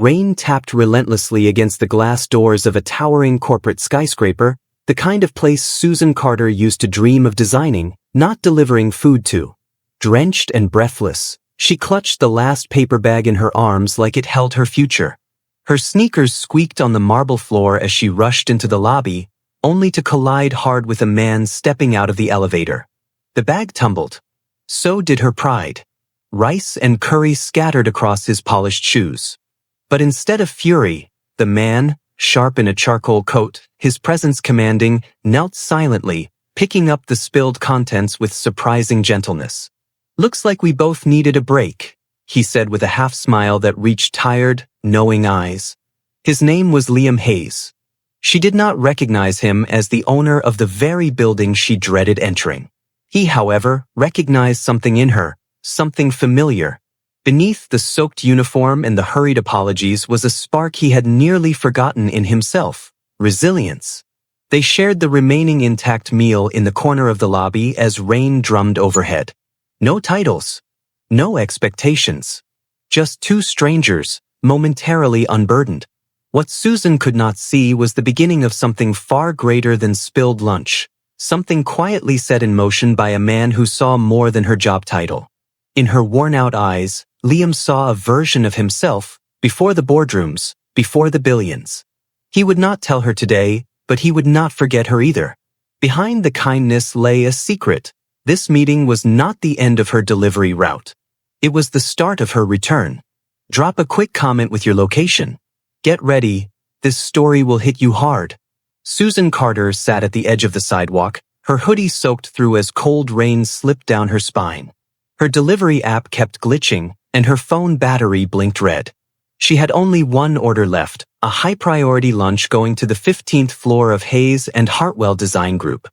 Rain tapped relentlessly against the glass doors of a towering corporate skyscraper, the kind of place Susan Carter used to dream of designing, not delivering food to. Drenched and breathless, she clutched the last paper bag in her arms like it held her future. Her sneakers squeaked on the marble floor as she rushed into the lobby, only to collide hard with a man stepping out of the elevator. The bag tumbled. So did her pride. Rice and curry scattered across his polished shoes. But instead of fury, the man, sharp in a charcoal coat, his presence commanding, knelt silently, picking up the spilled contents with surprising gentleness. "Looks like we both needed a break," he said with a half-smile that reached tired, knowing eyes. His name was Liam Hayes. She did not recognize him as the owner of the very building she dreaded entering. He, however, recognized something in her, something familiar. Beneath the soaked uniform and the hurried apologies was a spark he had nearly forgotten in himself: resilience. They shared the remaining intact meal in the corner of the lobby as rain drummed overhead. No titles. No expectations. Just two strangers, momentarily unburdened. What Susan could not see was the beginning of something far greater than spilled lunch, something quietly set in motion by a man who saw more than her job title. In her worn-out eyes, Liam saw a version of himself, before the boardrooms, before the billions. He would not tell her today, but he would not forget her either. Behind the kindness lay a secret. This meeting was not the end of her delivery route. It was the start of her return. Drop a quick comment with your location. Get ready, this story will hit you hard. Susan Carter sat at the edge of the sidewalk, her hoodie soaked through as cold rain slipped down her spine. Her delivery app kept glitching, and her phone battery blinked red. She had only one order left, a high-priority lunch going to the 15th floor of Hayes and Hartwell Design Group.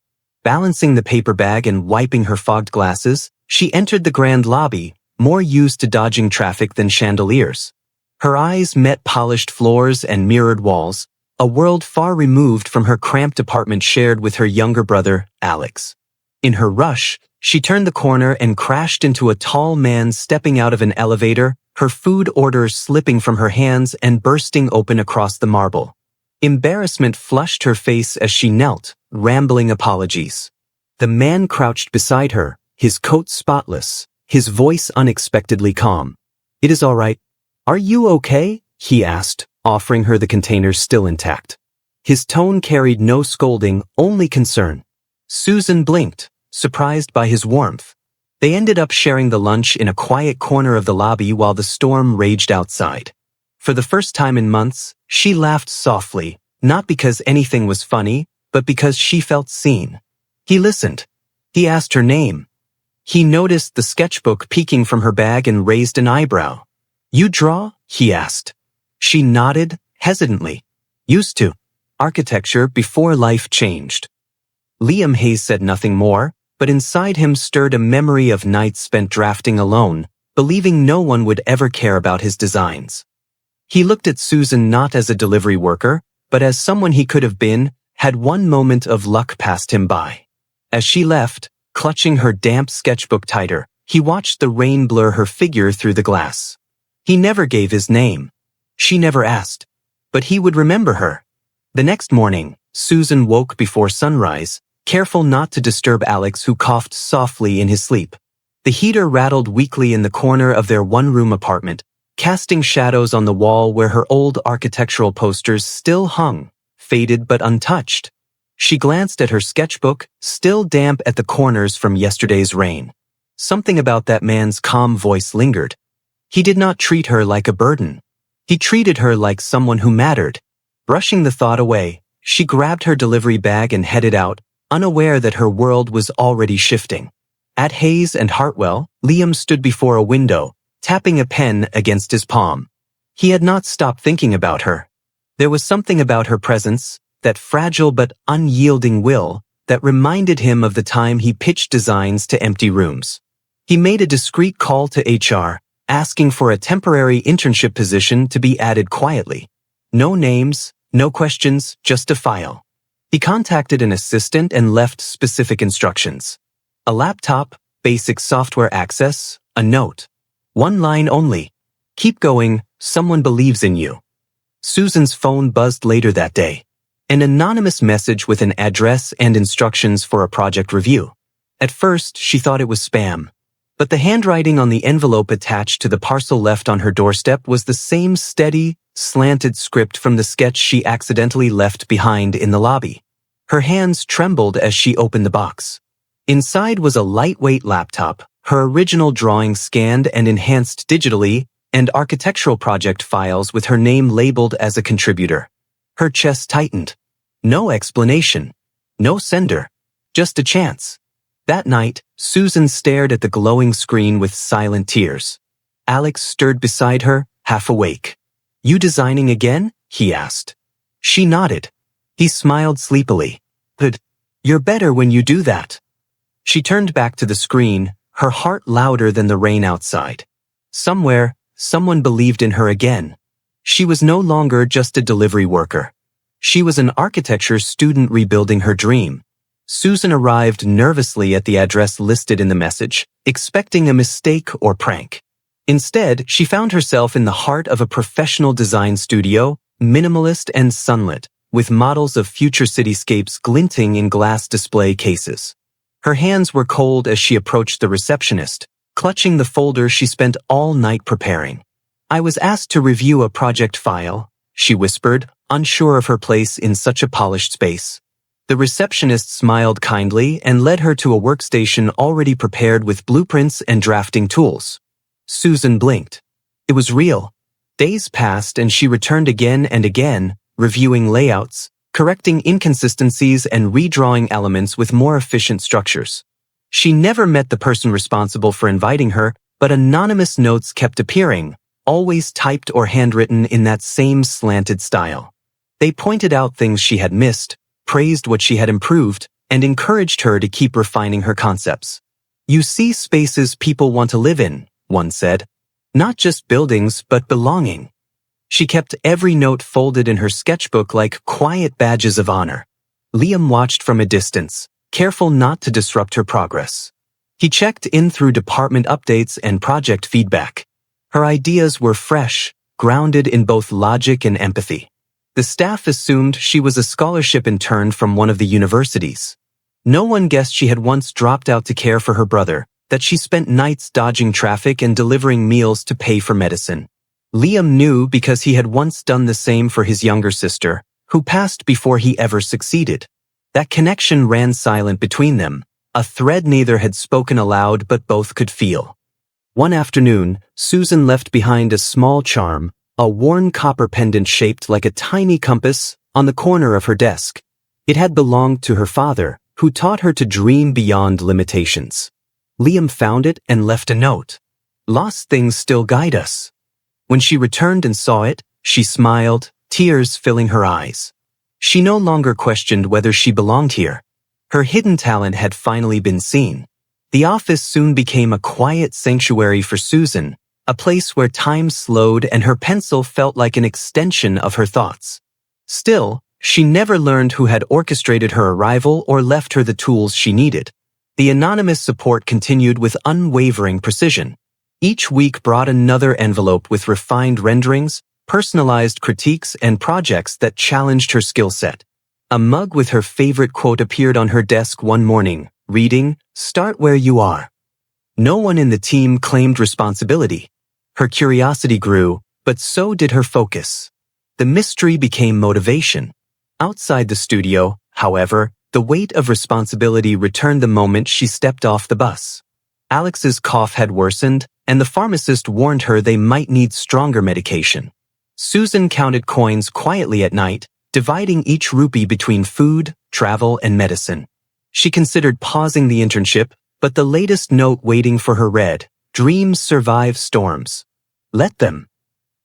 Balancing the paper bag and wiping her fogged glasses, she entered the grand lobby, more used to dodging traffic than chandeliers. Her eyes met polished floors and mirrored walls, a world far removed from her cramped apartment shared with her younger brother, Alex. In her rush, she turned the corner and crashed into a tall man stepping out of an elevator, her food order slipping from her hands and bursting open across the marble. Embarrassment flushed her face as she knelt, rambling apologies. The man crouched beside her, his coat spotless, his voice unexpectedly calm. "It is all right. Are you okay?" he asked, offering her the container still intact. His tone carried no scolding, only concern. Susan blinked, surprised by his warmth. They ended up sharing the lunch in a quiet corner of the lobby while the storm raged outside. For the first time in months, she laughed softly, not because anything was funny, but because she felt seen. He listened. He asked her name. He noticed the sketchbook peeking from her bag and raised an eyebrow. "You draw?" he asked. She nodded, hesitantly. "Used to. Architecture before life changed." Liam Hayes said nothing more, but inside him stirred a memory of nights spent drafting alone, believing no one would ever care about his designs. He looked at Susan not as a delivery worker, but as someone he could have been, had one moment of luck passed him by. As she left, clutching her damp sketchbook tighter, he watched the rain blur her figure through the glass. He never gave his name. She never asked. But he would remember her. The next morning, Susan woke before sunrise, careful not to disturb Alex, who coughed softly in his sleep. The heater rattled weakly in the corner of their one-room apartment, casting shadows on the wall where her old architectural posters still hung, faded but untouched. She glanced at her sketchbook, still damp at the corners from yesterday's rain. Something about that man's calm voice lingered. He did not treat her like a burden. He treated her like someone who mattered. Brushing the thought away, she grabbed her delivery bag and headed out, unaware that her world was already shifting. At Hayes and Hartwell, Liam stood before a window, tapping a pen against his palm. He had not stopped thinking about her. There was something about her presence, that fragile but unyielding will, that reminded him of the time he pitched designs to empty rooms. He made a discreet call to HR, asking for a temporary internship position to be added quietly. No names, no questions, just a file. He contacted an assistant and left specific instructions. A laptop, basic software access, a note. One line only. Keep going, Someone believes in you. Susan's phone buzzed later that day. An anonymous message with an address and instructions for a project review. At first, she thought it was spam. But the handwriting on the envelope attached to the parcel left on her doorstep was the same steady, slanted script from the sketch she accidentally left behind in the lobby. Her hands trembled as she opened the box. Inside was a lightweight laptop, her original drawing scanned and enhanced digitally, and architectural project files with her name labeled as a contributor. Her chest tightened. No explanation. No sender. Just a chance. That night, Susan stared at the glowing screen with silent tears. Alex stirred beside her, half awake. "You designing again?" he asked. She nodded. He smiled sleepily. "Good. You're better when you do that." She turned back to the screen, her heart louder than the rain outside. Somewhere, someone believed in her again. She was no longer just a delivery worker. She was an architecture student rebuilding her dream. Susan arrived nervously at the address listed in the message, expecting a mistake or prank. Instead, she found herself in the heart of a professional design studio, minimalist and sunlit, with models of future cityscapes glinting in glass display cases. Her hands were cold as she approached the receptionist, clutching the folder she spent all night preparing. "I was asked to review a project file," she whispered, unsure of her place in such a polished space. The receptionist smiled kindly and led her to a workstation already prepared with blueprints and drafting tools. Susan blinked. It was real. Days passed and she returned again and again, reviewing layouts, correcting inconsistencies and redrawing elements with more efficient structures. She never met the person responsible for inviting her, but anonymous notes kept appearing, always typed or handwritten in that same slanted style. They pointed out things she had missed, praised what she had improved, and encouraged her to keep refining her concepts. "You see spaces people want to live in," one said. "Not just buildings, but belonging." She kept every note folded in her sketchbook like quiet badges of honor. Liam watched from a distance, careful not to disrupt her progress. He checked in through department updates and project feedback. Her ideas were fresh, grounded in both logic and empathy. The staff assumed she was a scholarship intern from one of the universities. No one guessed she had once dropped out to care for her brother, that she spent nights dodging traffic and delivering meals to pay for medicine. Liam knew because he had once done the same for his younger sister, who passed before he ever succeeded. That connection ran silent between them, a thread neither had spoken aloud but both could feel. One afternoon, Susan left behind a small charm, a worn copper pendant shaped like a tiny compass, on the corner of her desk. It had belonged to her father, who taught her to dream beyond limitations. Liam found it and left a note. "Lost things still guide us." When she returned and saw it, she smiled, tears filling her eyes. She no longer questioned whether she belonged here. Her hidden talent had finally been seen. The office soon became a quiet sanctuary for Susan, a place where time slowed and her pencil felt like an extension of her thoughts. Still, she never learned who had orchestrated her arrival or left her the tools she needed. The anonymous support continued with unwavering precision. Each week brought another envelope with refined renderings, personalized critiques, and projects that challenged her skill set. A mug with her favorite quote appeared on her desk one morning, reading, "Start where you are." No one in the team claimed responsibility. Her curiosity grew, but so did her focus. The mystery became motivation. Outside the studio, however, the weight of responsibility returned the moment she stepped off the bus. Alex's cough had worsened, and the pharmacist warned her they might need stronger medication. Susan counted coins quietly at night, dividing each rupee between food, travel, and medicine. She considered pausing the internship, but the latest note waiting for her read, "Dreams survive storms. Let them."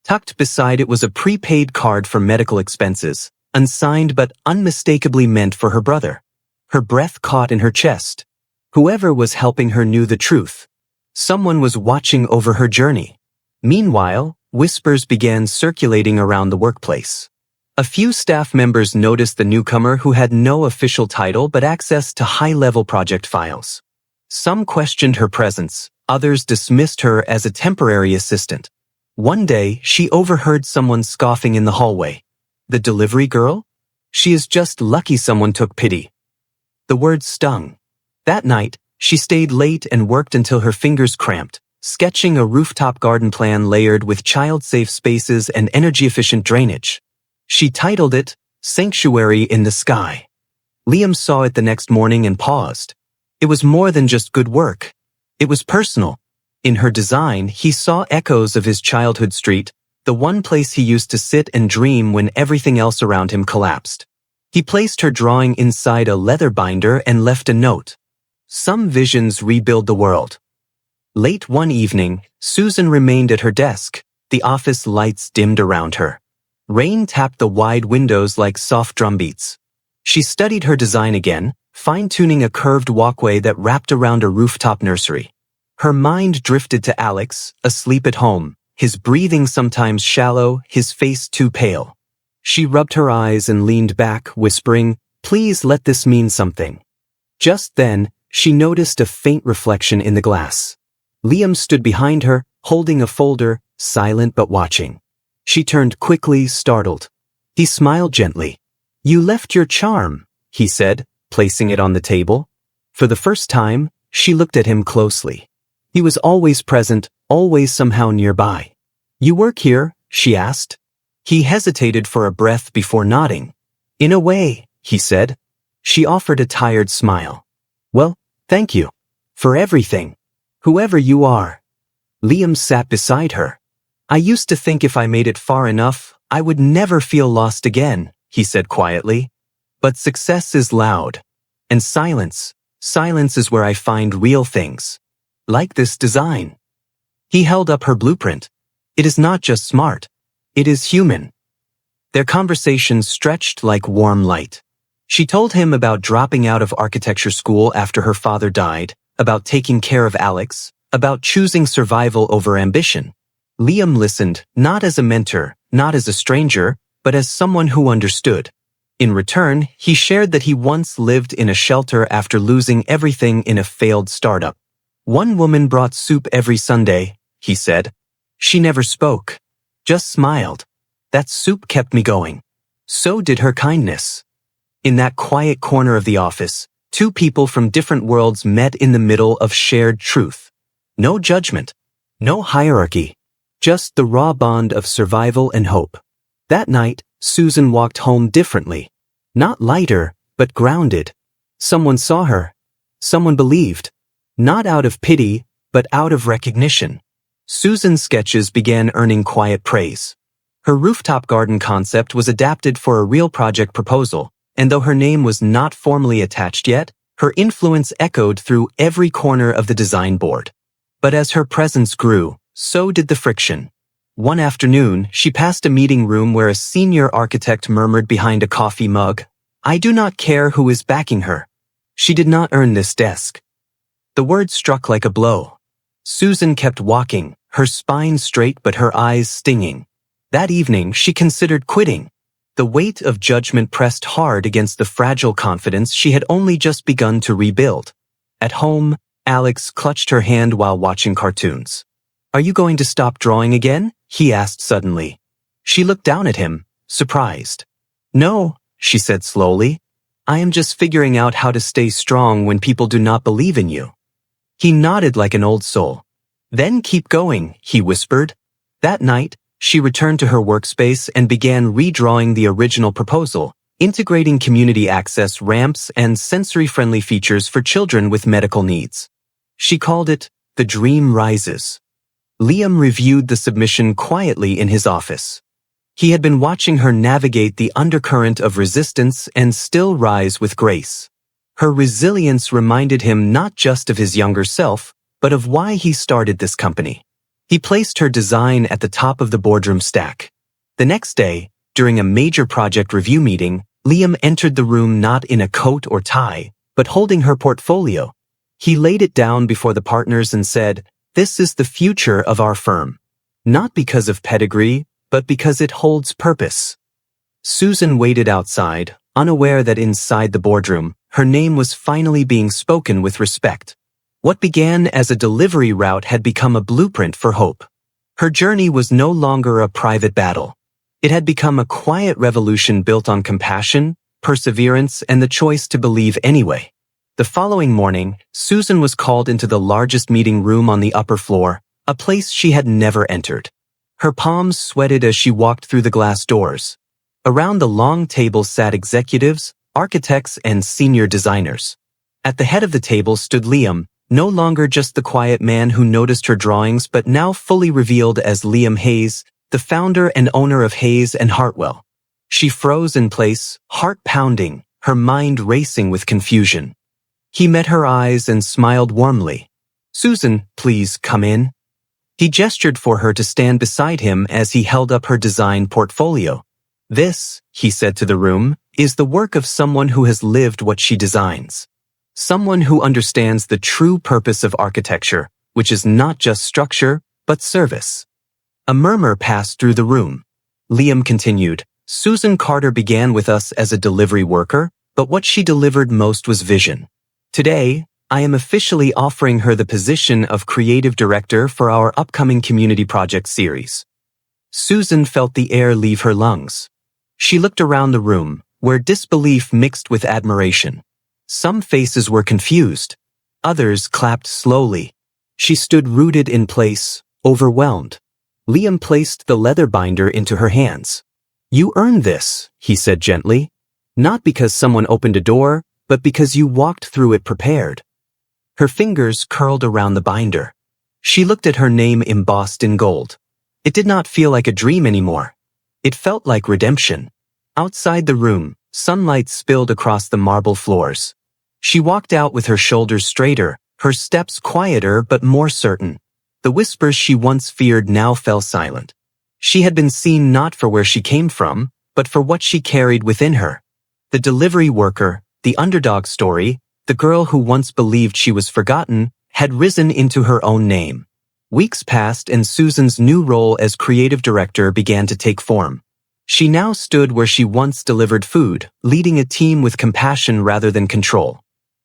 Tucked beside it was a prepaid card for medical expenses, unsigned but unmistakably meant for her brother. Her breath caught in her chest. Whoever was helping her knew the truth. Someone was watching over her journey. Meanwhile, whispers began circulating around the workplace. A few staff members noticed the newcomer who had no official title but access to high-level project files. Some questioned her presence, others dismissed her as a temporary assistant. One day, she overheard someone scoffing in the hallway. The delivery girl? She is just lucky someone took pity. The words stung. That night, she stayed late and worked until her fingers cramped, sketching a rooftop garden plan layered with child-safe spaces and energy-efficient drainage. She titled it, Sanctuary in the Sky. Liam saw it the next morning and paused. It was more than just good work. It was personal. In her design, he saw echoes of his childhood street, the one place he used to sit and dream when everything else around him collapsed. He placed her drawing inside a leather binder and left a note. Some visions rebuild the world. Late one evening, Susan remained at her desk, the office lights dimmed around her. Rain tapped the wide windows like soft drumbeats. She studied her design again, fine-tuning a curved walkway that wrapped around a rooftop nursery. Her mind drifted to Alex, asleep at home, his breathing sometimes shallow, his face too pale. She rubbed her eyes and leaned back, whispering, "Please let this mean something." Just then, she noticed a faint reflection in the glass. Liam stood behind her, holding a folder, silent but watching. She turned quickly, startled. He smiled gently. "You left your charm," he said, placing it on the table. For the first time, she looked at him closely. He was always present, always somehow nearby. "You work here?" she asked. He hesitated for a breath before nodding. "In a way," he said. She offered a tired smile. "Well, thank you. For everything. Whoever you are." Liam sat beside her. "I used to think if I made it far enough, I would never feel lost again," he said quietly. "But success is loud. And silence is where I find real things. Like this design." He held up her blueprint. "It is not just smart. It is human." Their conversation stretched like warm light. She told him about dropping out of architecture school after her father died, about taking care of Alex, about choosing survival over ambition. Liam listened, not as a mentor, not as a stranger, but as someone who understood. In return, he shared that he once lived in a shelter after losing everything in a failed startup. "One woman brought soup every Sunday," he said. "She never spoke, just smiled. That soup kept me going. So did her kindness." In that quiet corner of the office, two people from different worlds met in the middle of shared truth. No judgment, no hierarchy, just the raw bond of survival and hope. That night, Susan walked home differently. Not lighter, but grounded. Someone saw her. Someone believed. Not out of pity, but out of recognition. Susan's sketches began earning quiet praise. Her rooftop garden concept was adapted for a real project proposal, and though her name was not formally attached yet, her influence echoed through every corner of the design board. But as her presence grew, so did the friction. One afternoon, she passed a meeting room where a senior architect murmured behind a coffee mug, "I do not care who is backing her. She did not earn this desk." The word struck like a blow. Susan kept walking, her spine straight but her eyes stinging. That evening, she considered quitting. The weight of judgment pressed hard against the fragile confidence she had only just begun to rebuild. At home, Alex clutched her hand while watching cartoons. "Are you going to stop drawing again?" he asked suddenly. She looked down at him, surprised. "No," she said slowly. "I am just figuring out how to stay strong when people do not believe in you." He nodded like an old soul. "Then keep going," he whispered. That night, she returned to her workspace and began redrawing the original proposal, integrating community access ramps and sensory-friendly features for children with medical needs. She called it The Dream Rises. Liam reviewed the submission quietly in his office. He had been watching her navigate the undercurrent of resistance and still rise with grace. Her resilience reminded him not just of his younger self, but of why he started this company. He placed her design at the top of the boardroom stack. The next day, during a major project review meeting, Liam entered the room not in a coat or tie, but holding her portfolio. He laid it down before the partners and said, "This is the future of our firm. Not because of pedigree, but because it holds purpose." Susan waited outside, unaware that inside the boardroom, her name was finally being spoken with respect. What began as a delivery route had become a blueprint for hope. Her journey was no longer a private battle. It had become a quiet revolution built on compassion, perseverance, and the choice to believe anyway. The following morning, Susan was called into the largest meeting room on the upper floor, a place she had never entered. Her palms sweated as she walked through the glass doors. Around the long table sat executives, architects, and senior designers. At the head of the table stood Liam, no longer just the quiet man who noticed her drawings but now fully revealed as Liam Hayes, the founder and owner of Hayes and Hartwell. She froze in place, heart pounding, her mind racing with confusion. He met her eyes and smiled warmly. "Susan, please come in." He gestured for her to stand beside him as he held up her design portfolio. "This," he said to the room, "is the work of someone who has lived what she designs. Someone who understands the true purpose of architecture, which is not just structure, but service." A murmur passed through the room. Liam continued, "Susan Carter began with us as a delivery worker, but what she delivered most was vision. Today, I am officially offering her the position of creative director for our upcoming community project series." Susan felt the air leave her lungs. She looked around the room, where disbelief mixed with admiration. Some faces were confused. Others clapped slowly. She stood rooted in place, overwhelmed. Liam placed the leather binder into her hands. "You earned this," he said gently. "Not because someone opened a door, but because you walked through it prepared." Her fingers curled around the binder. She looked at her name embossed in gold. It did not feel like a dream anymore. It felt like redemption. Outside the room, sunlight spilled across the marble floors. She walked out with her shoulders straighter, her steps quieter but more certain. The whispers she once feared now fell silent. She had been seen not for where she came from, but for what she carried within her. The delivery worker, the underdog story, the girl who once believed she was forgotten, had risen into her own name. Weeks passed and Susan's new role as creative director began to take form. She now stood where she once delivered food, leading a team with compassion rather than control.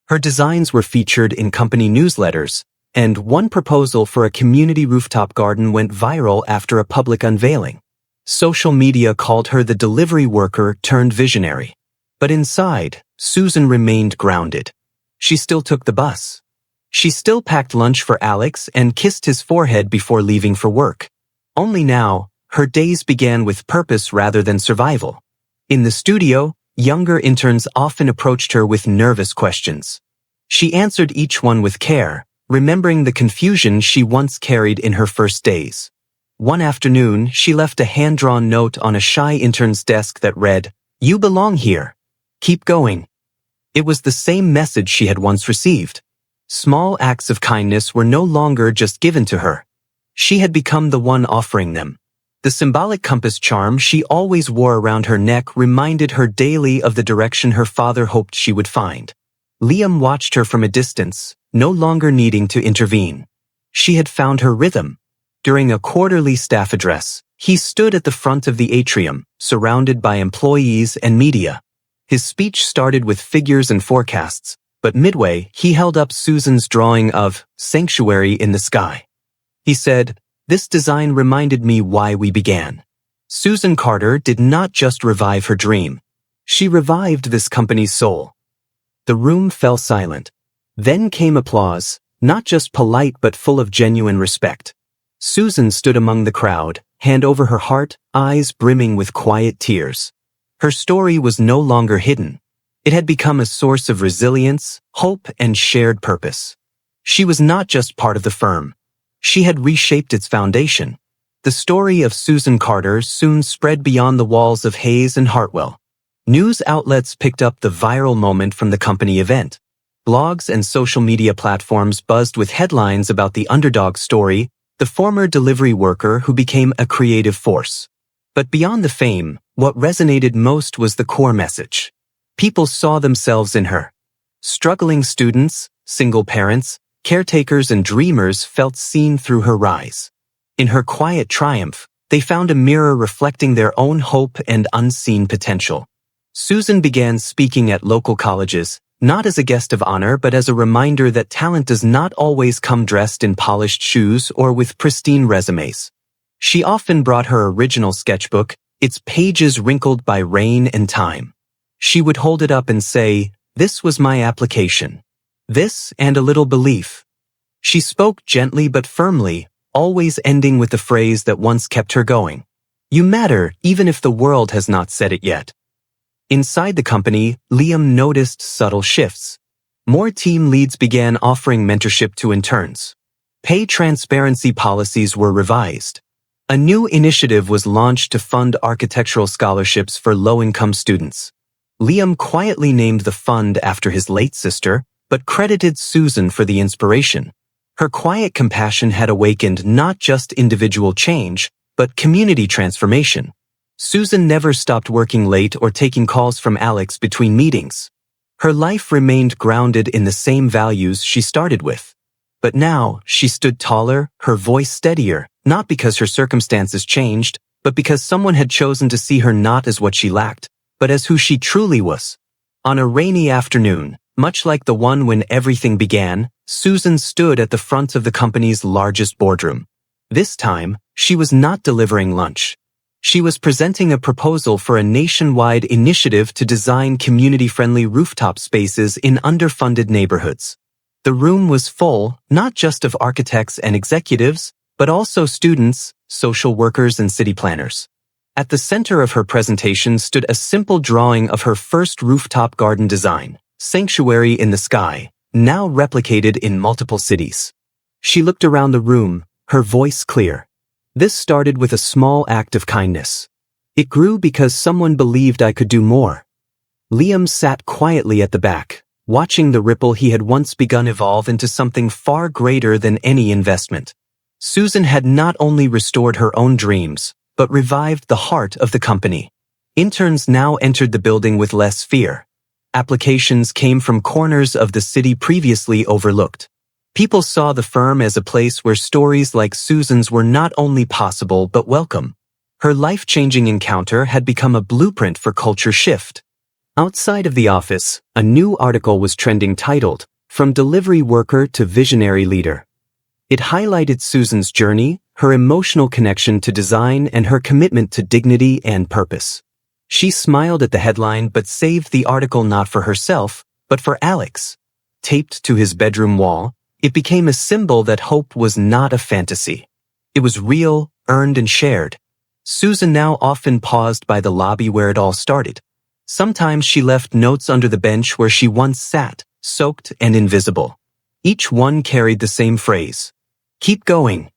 Her designs were featured in company newsletters, and one proposal for a community rooftop garden went viral after a public unveiling. Social media called her the delivery worker turned visionary. But inside, Susan remained grounded. She still took the bus. She still packed lunch for Alex and kissed his forehead before leaving for work. Only now, her days began with purpose rather than survival. In the studio, younger interns often approached her with nervous questions. She answered each one with care, remembering the confusion she once carried in her first days. One afternoon, she left a hand-drawn note on a shy intern's desk that read, "You belong here. Keep going." It was the same message she had once received. Small acts of kindness were no longer just given to her. She had become the one offering them. The symbolic compass charm she always wore around her neck reminded her daily of the direction her father hoped she would find. Liam watched her from a distance, no longer needing to intervene. She had found her rhythm. During a quarterly staff address, he stood at the front of the atrium, surrounded by employees and media. His speech started with figures and forecasts, but midway, he held up Susan's drawing of Sanctuary in the Sky. He said, "This design reminded me why we began." Susan Carter did not just revive her dream. She revived this company's soul. The room fell silent. Then came applause, not just polite but full of genuine respect. Susan stood among the crowd, hand over her heart, eyes brimming with quiet tears. Her story was no longer hidden. It had become a source of resilience, hope, and shared purpose. She was not just part of the firm. She had reshaped its foundation. The story of Susan Carter soon spread beyond the walls of Hayes and Hartwell. News outlets picked up the viral moment from the company event. Blogs and social media platforms buzzed with headlines about the underdog story, the former delivery worker who became a creative force. But beyond the fame, what resonated most was the core message. People saw themselves in her. Struggling students, single parents, caretakers, and dreamers felt seen through her rise. In her quiet triumph, they found a mirror reflecting their own hope and unseen potential. Susan began speaking at local colleges, not as a guest of honor but as a reminder that talent does not always come dressed in polished shoes or with pristine resumes. She often brought her original sketchbook, its pages wrinkled by rain and time. She would hold it up and say, "This was my application. This and a little belief." She spoke gently but firmly, always ending with the phrase that once kept her going. "You matter even if the world has not said it yet." Inside the company, Liam noticed subtle shifts. More team leads began offering mentorship to interns. Pay transparency policies were revised. A new initiative was launched to fund architectural scholarships for low-income students. Liam quietly named the fund after his late sister, but credited Susan for the inspiration. Her quiet compassion had awakened not just individual change, but community transformation. Susan never stopped working late or taking calls from Alex between meetings. Her life remained grounded in the same values she started with. But now, she stood taller, her voice steadier, not because her circumstances changed, but because someone had chosen to see her not as what she lacked, but as who she truly was. On a rainy afternoon, much like the one when everything began, Susan stood at the front of the company's largest boardroom. This time, she was not delivering lunch. She was presenting a proposal for a nationwide initiative to design community-friendly rooftop spaces in underfunded neighborhoods. The room was full, not just of architects and executives, but also students, social workers, and city planners. At the center of her presentation stood a simple drawing of her first rooftop garden design, Sanctuary in the Sky, now replicated in multiple cities. She looked around the room, her voice clear. This started with a small act of kindness. It grew because someone believed I could do more. Liam sat quietly at the back, watching the ripple he had once begun evolve into something far greater than any investment. Susan had not only restored her own dreams, but revived the heart of the company. Interns now entered the building with less fear. Applications came from corners of the city previously overlooked. People saw the firm as a place where stories like Susan's were not only possible but welcome. Her life-changing encounter had become a blueprint for culture shift. Outside of the office, a new article was trending titled, "From Delivery Worker to Visionary Leader." It highlighted Susan's journey, her emotional connection to design, and her commitment to dignity and purpose. She smiled at the headline but saved the article not for herself, but for Alex. Taped to his bedroom wall, it became a symbol that hope was not a fantasy. It was real, earned, and shared. Susan now often paused by the lobby where it all started. Sometimes she left notes under the bench where she once sat, soaked and invisible. Each one carried the same phrase: "Keep going."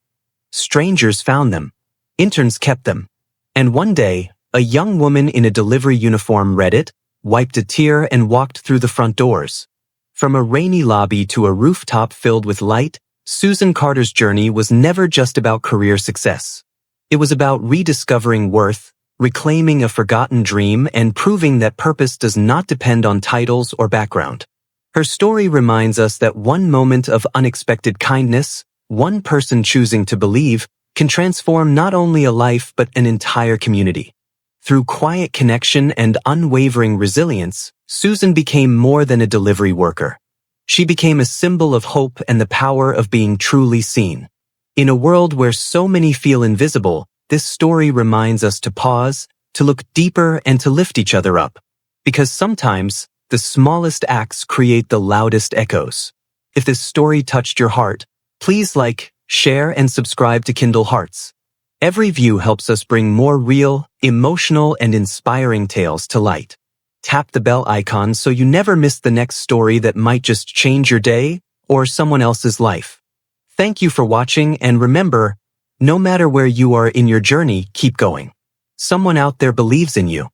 Strangers found them. Interns kept them. And one day, a young woman in a delivery uniform read it, wiped a tear, and walked through the front doors. From a rainy lobby to a rooftop filled with light, Susan Carter's journey was never just about career success. It was about rediscovering worth, reclaiming a forgotten dream, and proving that purpose does not depend on titles or background. Her story reminds us that one moment of unexpected kindness, one person choosing to believe, can transform not only a life but an entire community. Through quiet connection and unwavering resilience, Susan became more than a delivery worker. She became a symbol of hope and the power of being truly seen. In a world where so many feel invisible, this story reminds us to pause, to look deeper, and to lift each other up. Because sometimes, the smallest acts create the loudest echoes. If this story touched your heart, please like, share, and subscribe to Kindle Hearts. Every view helps us bring more real, emotional, and inspiring tales to light. Tap the bell icon so you never miss the next story that might just change your day or someone else's life. Thank you for watching, and remember, no matter where you are in your journey, keep going. Someone out there believes in you.